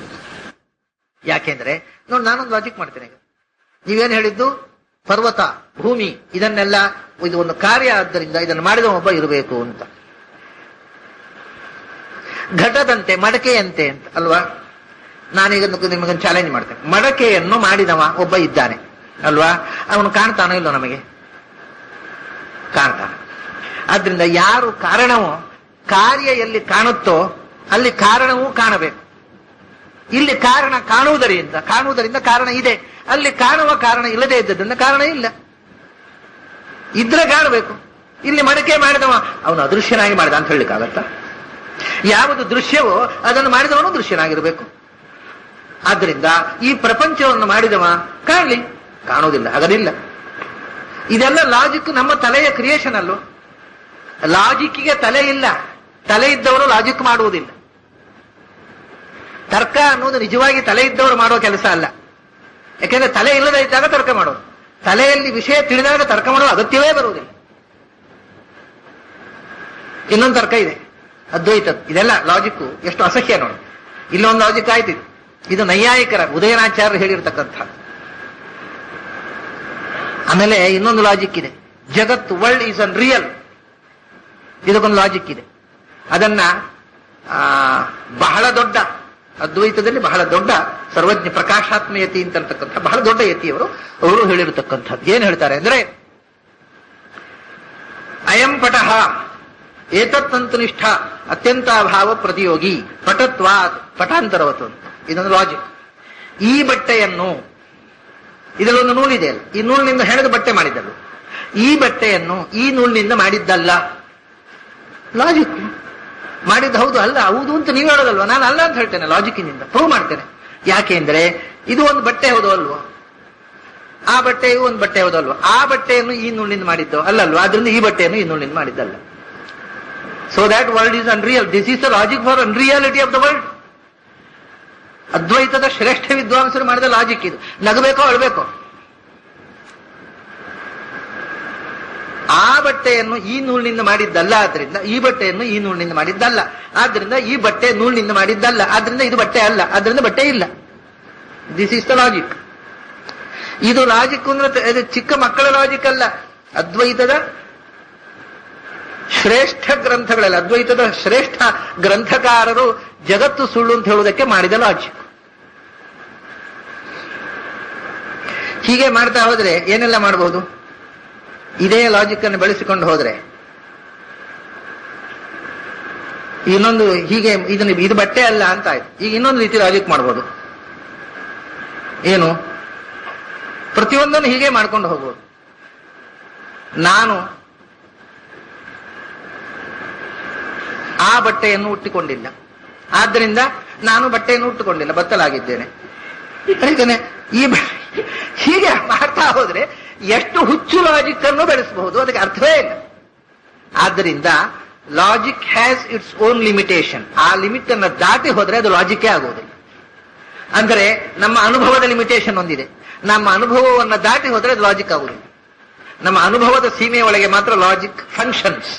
ಯಾಕೆಂದ್ರೆ ನೋಡಿ, ನಾನೊಂದು ಲಾಜಿಕ್ ಮಾಡ್ತೇನೆ. ನೀವೇನು ಹೇಳಿದ್ದು? ಪರ್ವತ, ಭೂಮಿ, ಇದನ್ನೆಲ್ಲ ಇದು ಒಂದು ಕಾರ್ಯ, ಆದ್ದರಿಂದ ಇದನ್ನು ಮಾಡಿದ ಒಬ್ಬ ಇರಬೇಕು ಅಂತ. ಘಟದಂತೆ, ಮಡಕೆಯಂತೆ ಅಂತ ಅಲ್ವಾ? ನಾನೀಗ ನಿಮಗೊಂದು ಚಾಲೆಂಜ್ ಮಾಡ್ತೇನೆ. ಮಡಕೆಯನ್ನು ಮಾಡಿದವ ಒಬ್ಬ ಇದ್ದಾನೆ ಅಲ್ವಾ? ಅವನು ಕಾಣ್ತಾನೋ ಇಲ್ಲೋ? ನಮಗೆ ಕಾಣ್ತಾನೆ. ಆದ್ರಿಂದ ಯಾರು ಕಾರಣವೋ, ಕಾರ್ಯ ಎಲ್ಲಿ ಕಾಣುತ್ತೋ ಅಲ್ಲಿ ಕಾರಣವೂ ಕಾಣಬೇಕು. ಇಲ್ಲಿ ಕಾರಣ ಕಾಣುವುದರಿಂದ ಕಾರಣ ಇದೆ. ಅಲ್ಲಿ ಕಾಣುವ ಕಾರಣ ಇಲ್ಲದೆ ಇದ್ದದ್ರಿಂದ ಕಾರಣ ಇಲ್ಲ. ಇದ್ರೆ ಕಾಣಬೇಕು. ಇಲ್ಲಿ ಮಡಕೆ ಮಾಡಿದವ ಅವನು ಅದೃಶ್ಯನಾಗಿ ಮಾಡಿದ ಅಂತ ಹೇಳಲಿಕ್ಕಾಗತ್ತಾ? ಯಾವುದು ದೃಶ್ಯವೋ ಅದನ್ನು ಮಾಡಿದವನು ದೃಶ್ಯನಾಗಿರ್ಬೇಕು. ಆದ್ರಿಂದ ಈ ಪ್ರಪಂಚವನ್ನು ಮಾಡಿದವ ಕಾಣಲಿ, ಕಾಣುವುದಿಲ್ಲ, ಹಾಗದಿಲ್ಲ. ಇದೆಲ್ಲ ಲಾಜಿಕ್ ನಮ್ಮ ತಲೆಯ ಕ್ರಿಯೇಷನ್ ಅಲ್ಲೋ? ಲಾಜಿಕ್ಕಿಗೆ ತಲೆ ಇಲ್ಲ, ತಲೆ ಇದ್ದವರು ಲಾಜಿಕ್ ಮಾಡುವುದಿಲ್ಲ. ತರ್ಕ ಅನ್ನೋದು ನಿಜವಾಗಿ ತಲೆ ಇದ್ದವರು ಮಾಡುವ ಕೆಲಸ ಅಲ್ಲ. ಯಾಕೆಂದ್ರೆ ತಲೆ ಇಲ್ಲದೆ ಇದ್ದಾಗ ತರ್ಕ ಮಾಡೋದು, ತಲೆಯಲ್ಲಿ ವಿಷಯ ತಿಳಿದಾಗ ತರ್ಕ ಮಾಡುವ ಅಗತ್ಯವೇ ಬರುವುದಿಲ್ಲ. ಇನ್ನೊಂದು ತರ್ಕ ಇದೆ, ಅದ್ವೈತ. ಇದೆಲ್ಲ ಲಾಜಿಕ್ಕು ಎಷ್ಟು ಅಸಹ್ಯ ನೋಡಿ. ಇಲ್ಲೊಂದು ಲಾಜಿಕ್ ಆಯ್ತು. ಇದು ನೈಯಾಯಿಕರ ಉದಯನಾಚಾರ್ಯರು ಹೇಳಿರ್ತಕ್ಕಂಥ. ಆಮೇಲೆ ಇನ್ನೊಂದು ಲಾಜಿಕ್ ಇದೆ, ಜಗತ್ತು ವರ್ಲ್ಡ್ ಈಸ್ ಅನ್ ರಿಯಲ್. ಇದಕ್ಕೊಂದು ಲಾಜಿಕ್ ಇದೆ. ಅದನ್ನ ಬಹಳ ದೊಡ್ಡ ಅದ್ವೈತದಲ್ಲಿ ಬಹಳ ದೊಡ್ಡ ಸರ್ವಜ್ಞ ಪ್ರಕಾಶಾತ್ಮ ಯತಿ ಅಂತಕ್ಕಂಥ ಬಹಳ ದೊಡ್ಡ ಯತಿಯವರು ಅವರು ಹೇಳಿರತಕ್ಕಂಥದ್ದು. ಏನ್ ಹೇಳ್ತಾರೆ ಅಂದ್ರೆ, ಅಯಂ ಪಟಃ ಏತತ್ತಂತುನಿಷ್ಠ ಅತ್ಯಂತಾಭಾವ ಪ್ರತಿಯೋಗಿ ಪಟತ್ವಾ ಪಟಾಂತರವತ್ತು ಅಂತ. ಇದೊಂದು ಲಾಜಿಕ್. ಈ ಬಟ್ಟೆಯನ್ನು, ಇದರಲ್ಲೊಂದು ನೂಲಿದೆ ಅಲ್ಲ, ಈ ನೂಲಿನಿಂದ ಹೆಣೆದು ಬಟ್ಟೆ ಮಾಡಿದ್ದಲ್ಲ, ಈ ಬಟ್ಟೆಯನ್ನು ಈ ನೂಲಿನಿಂದ ಮಾಡಿದ್ದಲ್ಲ. ಲಾಜಿಕ್. ಮಾಡಿದ್ದು ಹೌದು ಅಲ್ಲ, ಹೌದು ಅಂತ ನೀವು ಹೇಳೋದಲ್ವ, ನಾನು ಅಲ್ಲ ಅಂತ ಹೇಳ್ತೇನೆ, ಲಾಜಿಕ್ಕಿನಿಂದ ಪ್ರೂವ್ ಮಾಡ್ತೇನೆ. ಯಾಕೆಂದ್ರೆ ಇದು ಒಂದು ಬಟ್ಟೆ ಹೌದು ಅಲ್ವೋ, ಆ ಬಟ್ಟೆಯು ಒಂದು ಬಟ್ಟೆ ಹೌದು ಅಲ್ವೋ, ಆ ಬಟ್ಟೆಯನ್ನು ಈ ನೂಲಿನಿಂದ ಮಾಡಿದ್ದು ಅಲ್ಲಲ್ವ, ಆದ್ರಿಂದ ಈ ಬಟ್ಟೆಯನ್ನು ಈ ನೂಲಿನಿಂದ ಮಾಡಿದ್ದಲ್ಲ. So that world is unreal. This is the logic for unreality of the world. ಅದ್ವೈತದ ಶ್ರೇಷ್ಠ ವಿದ್ವಾಂಸರು ಮಾಡಿದ ಲಾಜಿಕ್ ಇದು. ನಗಬೇಕೋ ಅಳ್ಬೇಕೋ. ಆ ಬಟ್ಟೆಯನ್ನು ಈ ನೂಲಿನಿಂದ ಮಾಡಿದ್ದಲ್ಲ, ಆದ್ರಿಂದ ಈ ಬಟ್ಟೆಯನ್ನು ಈ ನೂಲಿನಿಂದ ಮಾಡಿದ್ದಲ್ಲ, ಆದ್ರಿಂದ ಈ ಬಟ್ಟೆ ನೂಲಿನಿಂದ ಮಾಡಿದ್ದಲ್ಲ, ಆದ್ರಿಂದ ಇದು ಬಟ್ಟೆ ಅಲ್ಲ, ಆದ್ರಿಂದ ಬಟ್ಟೆ ಇಲ್ಲ. This is the logic. ಇದು ಲಾಜಿಕ್ ಅಂದ್ರೆ ಇದು ಚಿಕ್ಕ ಮಕ್ಕಳ ಲಾಜಿಕ್ ಅಲ್ಲ. ಅದ್ವೈತದ ಶ್ರೇಷ್ಠ ಗ್ರಂಥಗಳಲ್ಲಿ ಅದ್ವೈತದ ಶ್ರೇಷ್ಠ ಗ್ರಂಥಕಾರರು ಜಗತ್ತು ಸುಳ್ಳು ಅಂತ ಹೇಳುವುದಕ್ಕೆ ಮಾಡಿದ ಲಾಜಿಕ್. ಹೀಗೆ ಮಾಡ್ತಾ ಹೋದ್ರೆ ಏನೆಲ್ಲ ಮಾಡಬಹುದು? ಇದೇ ಲಾಜಿಕ್ ಅನ್ನು ಬೆಳೆಸಿಕೊಂಡು ಹೋದ್ರೆ ಇನ್ನೊಂದು ಹೀಗೆ ಇದನ್ನು ಇದು ಬಟ್ಟೆ ಅಲ್ಲ ಅಂತ ಆಯ್ತು. ಈಗ ಇನ್ನೊಂದು ರೀತಿ ಲಾಜಿಕ್ ಮಾಡ್ಬೋದು. ಏನು? ಪ್ರತಿಯೊಂದನ್ನು ಹೀಗೆ ಮಾಡ್ಕೊಂಡು ಹೋಗ್ಬೋದು. ನಾನು ಆ ಬಟ್ಟೆಯನ್ನು ಉಟ್ಟುಕೊಂಡಿಲ್ಲ, ಆದ್ದರಿಂದ ನಾನು ಬಟ್ಟೆಯನ್ನು ಉಟ್ಟುಕೊಂಡಿಲ್ಲ, ಬತ್ತಲಾಗಿದ್ದೇನೆ. ಹೀಗೆ ಮಾಡ್ತಾ ಹೋದ್ರೆ ಎಷ್ಟು ಹುಚ್ಚು ಲಾಜಿಕ್ ಅನ್ನು ಬೆಳೆಸಬಹುದು, ಅದಕ್ಕೆ ಅರ್ಥವೇ ಇಲ್ಲ. ಆದ್ದರಿಂದ logic has its own limitation. ಆ ಲಿಮಿಟ್ ಅನ್ನು ದಾಟಿ ಹೋದ್ರೆ ಅದು ಲಾಜಿಕ್ಕೇ ಆಗುವುದಿಲ್ಲ. ಅಂದರೆ ನಮ್ಮ ಅನುಭವದ ಲಿಮಿಟೇಷನ್ ಒಂದಿದೆ, ನಮ್ಮ ಅನುಭವವನ್ನು ದಾಟಿ ಹೋದ್ರೆ ಅದು ಲಾಜಿಕ್ ಆಗುವುದಿಲ್ಲ. ನಮ್ಮ ಅನುಭವದ ಸೀಮೆಯ ಒಳಗೆ ಮಾತ್ರ logic functions.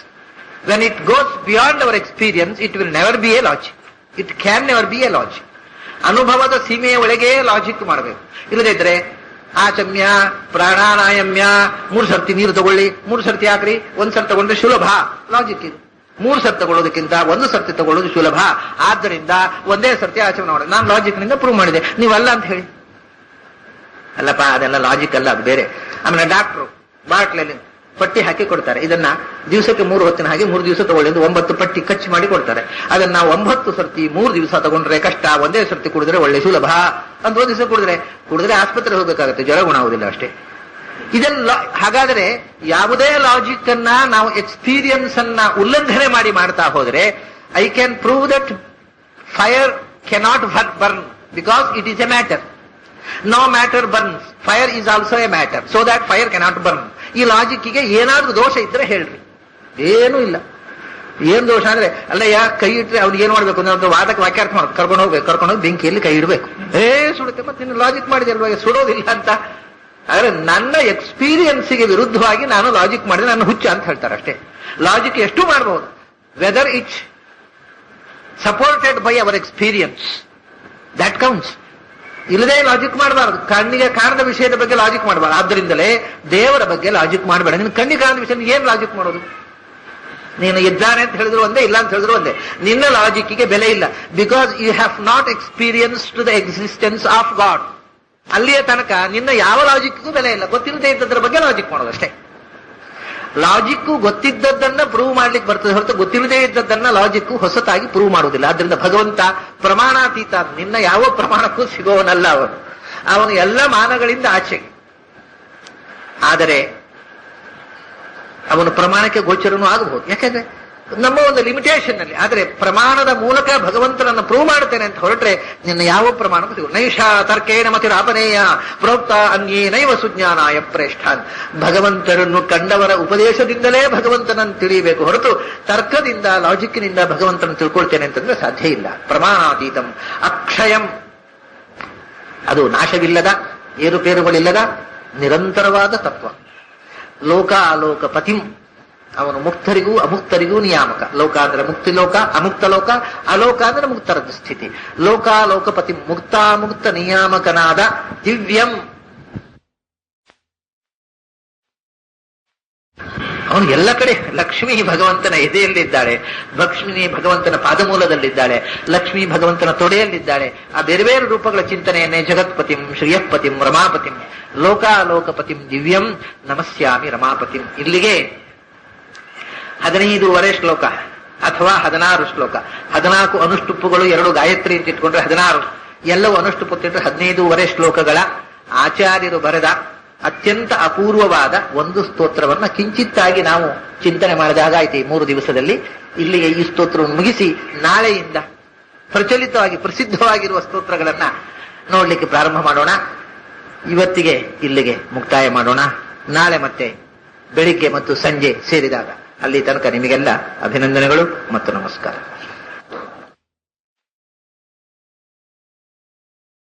When it goes beyond our experience, it will never be a logic. It can never be a logic. ಅನುಭವದ ಸೀಮೆಯ ಒಳಗೆ ಲಾಜಿಕ್ ಮಾಡಬೇಕು. ಇಲ್ಲದೇ ಇದ್ರೆ ಆಚಮ್ಯ ಪ್ರಾಣಾನಾಯಮ್ಯ, 3 ಸರ್ತಿ ನೀರು ತಗೊಳ್ಳಿ, 3 ಸರ್ತಿ ಹಾಕ್ರಿ, 1 ಸರ್ತಿ ತಗೊಂಡ್ರೆ ಸುಲಭ. ಲಾಜಿಕ್ ಇದು. 3 ಸರ್ತಿ ತಗೊಳ್ಳೋದಕ್ಕಿಂತ 1 ಸರ್ತಿ ತಗೊಳ್ಳೋದು ಸುಲಭ. ಆದ್ದರಿಂದ ಒಂದೇ ಸರ್ತಿ ಆಚಮನ ಮಾಡಿ. ನಾನು ಲಾಜಿಕ್ ನಿಂದ ಪ್ರೂವ್ ಮಾಡಿದೆ, ನೀವಲ್ಲ ಅಂತ ಹೇಳಿ. ಅಲ್ಲಪ್ಪ, ಅದೆಲ್ಲ ಲಾಜಿಕ್ ಅಲ್ಲ, ಅದು ಬೇರೆ. ಆಮೇಲೆ ಡಾಕ್ಟ್ರು ಬಾಟ್ಲಲ್ಲಿ ಪಟ್ಟಿ ಹಾಕಿ ಕೊಡ್ತಾರೆ. ಇದನ್ನ ದಿವಸಕ್ಕೆ 3 ಹೊತ್ತಿನ ಹಾಗೆ 3 ದಿವಸ ತಗೊಳ್ಳಿ, 9 ಪಟ್ಟಿ ಕಚ್ಚಿ ಮಾಡಿ ಕೊಡ್ತಾರೆ. ಅದನ್ನ ನಾವು 9 ಸರ್ತಿ 3 ದಿವಸ ತಗೊಂಡ್ರೆ ಕಷ್ಟ, ಒಂದೇ ಸರ್ತಿ ಕುಡಿದ್ರೆ ಒಳ್ಳೆ ಸುಲಭ ಅಂತ 1 ದಿವಸ ಕುಡಿದ್ರೆ ಆಸ್ಪತ್ರೆ ಹೋಗ್ಬೇಕಾಗುತ್ತೆ, ಜ್ವರ ಗುಣ ಆಗುದಿಲ್ಲ ಅಷ್ಟೇ. ಇದೆಲ್ಲ ಹಾಗಾದ್ರೆ ಯಾವುದೇ ಲಾಜಿಕ್ ಅನ್ನ ನಾವು ಎಕ್ಸ್ಪೀರಿಯನ್ಸ್ ಅನ್ನ ಉಲ್ಲಂಘನೆ ಮಾಡಿ ಮಾಡ್ತಾ ಹೋದ್ರೆ, I can prove that fire cannot burn because it is a matter. No matter burns, fire is also a matter, so that fire cannot burn. ಈ ಲಾಜಿಕ್ಕಿಗೆ ಏನಾದ್ರೂ ದೋಷ ಇದ್ರೆ ಹೇಳ್ರಿ. ಏನೂ ಇಲ್ಲ. ಏನ್ ದೋಷ ಅಂದ್ರೆ, ಅಲ್ಲ ಯಾಕೆ ಕೈ ಇಟ್ರೆ ಅವ್ನಿಗೆ ಏನ್ ಮಾಡ್ಬೇಕು ಅಂದ್ರೆ ವಾದಕ್ಕೆ ವಾಕ್ಯಾರ್ಥ ಮಾಡಿ ಕರ್ಕೊಂಡು ಹೋಗಿ ಬೆಂಕಿಯಲ್ಲಿ ಕೈ ಇಡಬೇಕು. ಸುಡುತ್ತೆ, ಮತ್ತೆ ನೀನು ಲಾಜಿಕ್ ಮಾಡಿದೆ ಅಲ್ವಾ ಸುಡೋದಿಲ್ಲ ಅಂತ. ಆದ್ರೆ ನನ್ನ ಎಕ್ಸ್ಪೀರಿಯನ್ಸ್ಗೆ ವಿರುದ್ಧವಾಗಿ ನಾನು ಲಾಜಿಕ್ ಮಾಡಿದ್ರೆ ನನ್ನ ಹುಚ್ಚ ಅಂತ ಹೇಳ್ತಾರೆ ಅಷ್ಟೇ. ಲಾಜಿಕ್ ಎಷ್ಟು ಮಾಡಬಹುದು, whether it's supported by our experience, that counts. ಇಲ್ಲದೆ ಲಾಜಿಕ್ ಮಾಡಬಾರದು. ಕಣ್ಣಿಗೆ ಕಾಣದ ವಿಷಯದ ಬಗ್ಗೆ ಲಾಜಿಕ್ ಮಾಡಬಾರದು. ಆದ್ದರಿಂದಲೇ ದೇವರ ಬಗ್ಗೆ ಲಾಜಿಕ್ ಮಾಡಬೇಡ. ನೀನು ಕಣ್ಣಿಗೆ ಕಾಣದ ವಿಷಯ ಏನ್ ಲಾಜಿಕ್ ಮಾಡೋದು? ನೀನು ಇದ್ದಾನೆ ಅಂತ ಹೇಳಿದ್ರು ಒಂದೇ, ಇಲ್ಲ ಅಂತ ಹೇಳಿದ್ರು ಒಂದೇ. ನಿನ್ನ ಲಾಜಿಕ್ಕಿಗೆ ಬೆಲೆ ಇಲ್ಲ. Because you have not experience to the existence of God. ಅಲ್ಲಿಯ ತನಕ ನಿನ್ನ ಯಾವ ಲಾಜಿಕ್ಗೂ ಬೆಲೆ ಇಲ್ಲ. ಗೊತ್ತಿಲ್ಲದೆ ಇದ್ದದ್ರ ಬಗ್ಗೆ ಲಾಜಿಕ್ ಮಾಡೋದು ಅಷ್ಟೇ. ಲಾಜಿಕ್ಕು ಗೊತ್ತಿದ್ದದ್ದನ್ನ ಪ್ರೂವ್ ಮಾಡ್ಲಿಕ್ಕೆ ಬರ್ತದೆ ಹೊರತು ಗೊತ್ತಿಲ್ಲದೆ ಇದ್ದದ್ದನ್ನ ಲಾಜಿಕ್ಕು ಹೊಸತಾಗಿ ಪ್ರೂವ್ ಮಾಡುವುದಿಲ್ಲ. ಆದ್ರಿಂದ ಭಗವಂತ ಪ್ರಮಾಣಾತೀತ, ನಿನ್ನ ಯಾವ ಪ್ರಮಾಣಕ್ಕೂ ಸಿಗೋವನಲ್ಲ. ಅವನು ಎಲ್ಲ ಮಾನಗಳಿಂದ ಆಚೆಗೆ. ಆದರೆ ಅವನು ಪ್ರಮಾಣಕ್ಕೆ ಗೋಚರನೂ ಆಗಬಹುದು. ಯಾಕೆಂದ್ರೆ ನಮ್ಮ ಒಂದು ಲಿಮಿಟೇಷನ್ ಅಲ್ಲಿ. ಆದ್ರೆ ಪ್ರಮಾಣದ ಮೂಲಕ ಭಗವಂತನನ್ನು ಪ್ರೂವ್ ಮಾಡ್ತೇನೆ ಅಂತ ಹೊರಟ್ರೆ ನಿನ್ನ ಯಾವ ಪ್ರಮಾಣಕ್ಕೂ ಸಿಗುವುದು. ನೈಷ ತರ್ಕೇಣ ಮತಿರಾಪನೇಯ ಪ್ರೋಕ್ತ ಅನ್ಯೇನೈವ ಸುಜ್ಞಾನಾಯ ಪ್ರೇಷ್ಠಾನ್. ಭಗವಂತನನ್ನು ಕಂಡವರ ಉಪದೇಶದಿಂದಲೇ ಭಗವಂತನನ್ನು ತಿಳಿಯಬೇಕು ಹೊರತು ತರ್ಕದಿಂದ ಲಾಜಿಕ್ನಿಂದ ಭಗವಂತನನ್ನು ತಿಳ್ಕೊಳ್ತೇನೆ ಅಂತಂದ್ರೆ ಸಾಧ್ಯ ಇಲ್ಲ. ಪ್ರಮಾಣಾತೀತಂ ಅಕ್ಷಯಂ, ಅದು ನಾಶವಿಲ್ಲದ ಏರುಪೇರುಗಳಿಲ್ಲದ ನಿರಂತರವಾದ ತತ್ವ. ಲೋಕ ಅಲೋಕ ಪತಿಂ, ಅವನು ಮುಕ್ತರಿಗೂ ಅಮುಕ್ತರಿಗೂ ನಿಯಾಮಕ. ಲೋಕ ಅಂದ್ರೆ ಮುಕ್ತಿ ಲೋಕ, ಅಮುಕ್ತ ಲೋಕ, ಅಲೋಕ ಅಂದ್ರೆ ಮುಕ್ತರದ ಸ್ಥಿತಿ. ಲೋಕಾಲೋಕಪತಿ ಮುಕ್ತಾಮುಕ್ತ ನಿಯಾಮಕನಾದ ದಿವ್ಯಂ, ಅವನು ಎಲ್ಲ ಕಡೆ. ಲಕ್ಷ್ಮೀ ಭಗವಂತನ ಎದೆಯಲ್ಲಿದ್ದಾಳೆ, ಲಕ್ಷ್ಮೀ ಭಗವಂತನ ಪಾದಮೂಲದಲ್ಲಿದ್ದಾಳೆ, ಲಕ್ಷ್ಮೀ ಭಗವಂತನ ತೊಡೆಯಲ್ಲಿದ್ದಾಳೆ. ಆ ಬೇರೆ ಬೇರೆ ರೂಪಗಳ ಚಿಂತನೆಯನ್ನೇ ಜಗತ್ಪತಿಂ ಶ್ರಿಯಃಪತಿಂ ರಮಾಪತಿಂ ಲೋಕಾಲೋಕಪತಿಂ ದಿವ್ಯಂ ನಮಸ್ಯಾಮಿ ರಮಾಪತಿಂ. ಇಲ್ಲಿಗೆ 15 ಶ್ಲೋಕ ಅಥವಾ 16 ಶ್ಲೋಕ. 14 ಅನುಷ್ಟುಪ್ಪುಗಳು, 2 ಗಾಯತ್ರಿ ಅಂತ ಇಟ್ಕೊಂಡ್ರೆ 16, ಎಲ್ಲವೂ ಅನುಷ್ಟುಪ್ಪು ಇಟ್ಟರೆ 15 ಶ್ಲೋಕಗಳ ಆಚಾರ್ಯರು ಬರೆದ ಅತ್ಯಂತ ಅಪೂರ್ವವಾದ ಒಂದು ಸ್ತೋತ್ರವನ್ನ ಕಿಂಚಿತ್ತಾಗಿ ನಾವು ಚಿಂತನೆ ಮಾಡಿದಾಗಾಯ್ತು ಈ 3 ದಿವಸದಲ್ಲಿ. ಇಲ್ಲಿಗೆ ಈ ಸ್ತೋತ್ರವನ್ನು ಮುಗಿಸಿ ನಾಳೆಯಿಂದ ಪ್ರಚಲಿತವಾಗಿ ಪ್ರಸಿದ್ಧವಾಗಿರುವ ಸ್ತೋತ್ರಗಳನ್ನ ನೋಡ್ಲಿಕ್ಕೆ ಪ್ರಾರಂಭ ಮಾಡೋಣ. ಇವತ್ತಿಗೆ ಇಲ್ಲಿಗೆ ಮುಕ್ತಾಯ ಮಾಡೋಣ. ನಾಳೆ ಮತ್ತೆ ಬೆಳಿಗ್ಗೆ ಮತ್ತು ಸಂಜೆ ಸೇರಿದಾಗ ಅಲ್ಲಿ ತನಕ ನಿಮಗೆಲ್ಲ ಅಭಿನಂದನೆಗಳು ಮತ್ತು ನಮಸ್ಕಾರ.